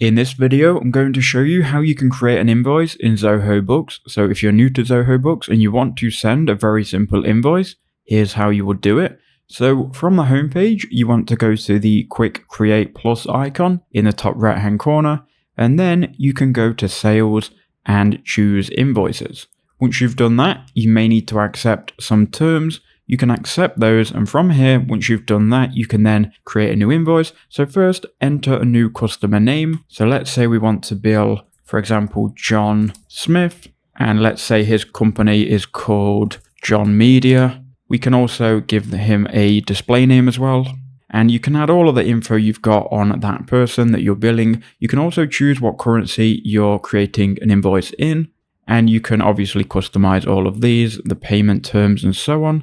In this video, I'm going to show you how you can create an invoice in Zoho Books. So if you're new to Zoho Books and you want to send a very simple invoice, here's how you would do it. So from the homepage, you want to go to the quick create plus icon in the top right hand corner, and then you can go to sales and choose invoices. Once you've done that, you may need to accept some terms. You can accept those, and from here, once you've done that, you can then create a new invoice. So first, enter a new customer name. So let's say we want to bill, for example, John Smith, and let's say his company is called John Media. We can also give him a display name as well. And you can add all of the info you've got on that person that you're billing. You can also choose what currency you're creating an invoice in. And you can obviously customize all of these, the payment terms and so on.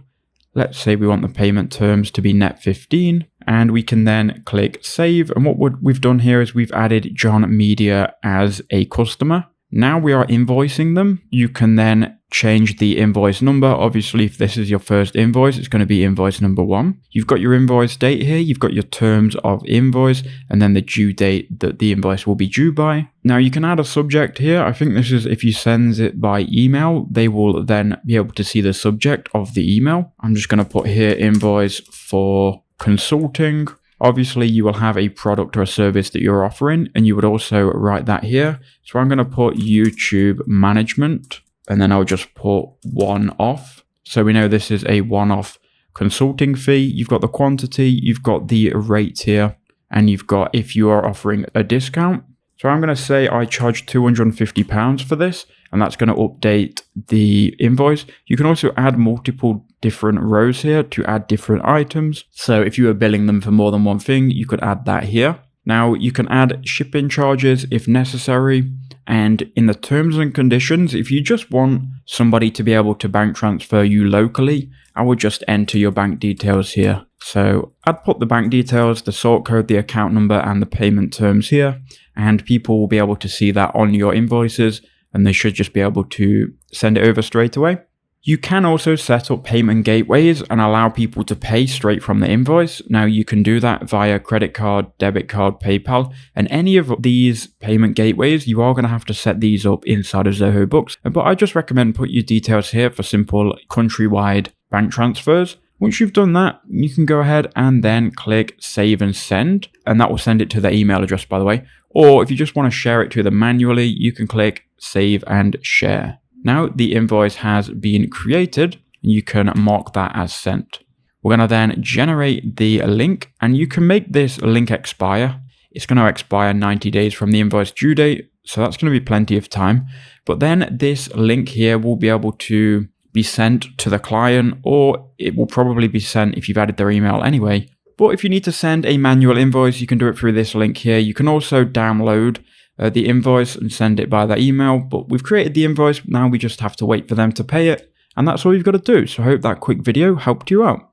Let's say we want the payment terms to be net 15, and we can then click save. And what we've done here is we've added John Media as a customer. Now we are invoicing them. You can then change the invoice number. Obviously, if this is your first invoice, it's going to be invoice number 1. You've got your invoice date here. You've got your terms of invoice and then the due date that the invoice will be due by. Now you can add a subject here. I think this is if you send it by email, they will then be able to see the subject of the email. I'm just going to put here invoice for consulting. Obviously, you will have a product or a service that you're offering, and you would also write that here. So I'm going to put YouTube management, and then I'll just put one-off. So we know this is a one-off consulting fee. You've got the quantity, you've got the rate here, and you've got if you are offering a discount. So I'm going to say I charge £250 for this, and that's going to update the invoice. You can also add multiple different rows here to add different items. So if you were billing them for more than one thing, you could add that here. Now you can add shipping charges if necessary. And in the terms and conditions, if you just want somebody to be able to bank transfer you locally, I would just enter your bank details here. So I'd put the bank details, the sort code, the account number, and the payment terms here. And people will be able to see that on your invoices, and they should just be able to send it over straight away. You can also set up payment gateways and allow people to pay straight from the invoice. Now you can do that via credit card, debit card, PayPal, and any of these payment gateways, you are going to have to set these up inside of Zoho Books. But I just recommend put your details here for simple countrywide bank transfers. Once you've done that, you can go ahead and then click save and send, and that will send it to their email address, by the way. Or if you just want to share it to them manually, you can click save and share. Now the invoice has been created, and you can mark that as sent. We're going to then generate the link, and you can make this link expire. It's going to expire 90 days from the invoice due date, so that's going to be plenty of time. But then this link here will be able to be sent to the client, or it will probably be sent if you've added their email anyway. But if you need to send a manual invoice, you can do it through this link here. You can also download the invoice and send it by that email, but we've created the invoice. Now we just have to wait for them to pay it, and that's all you've got to do. So I hope that quick video helped you out.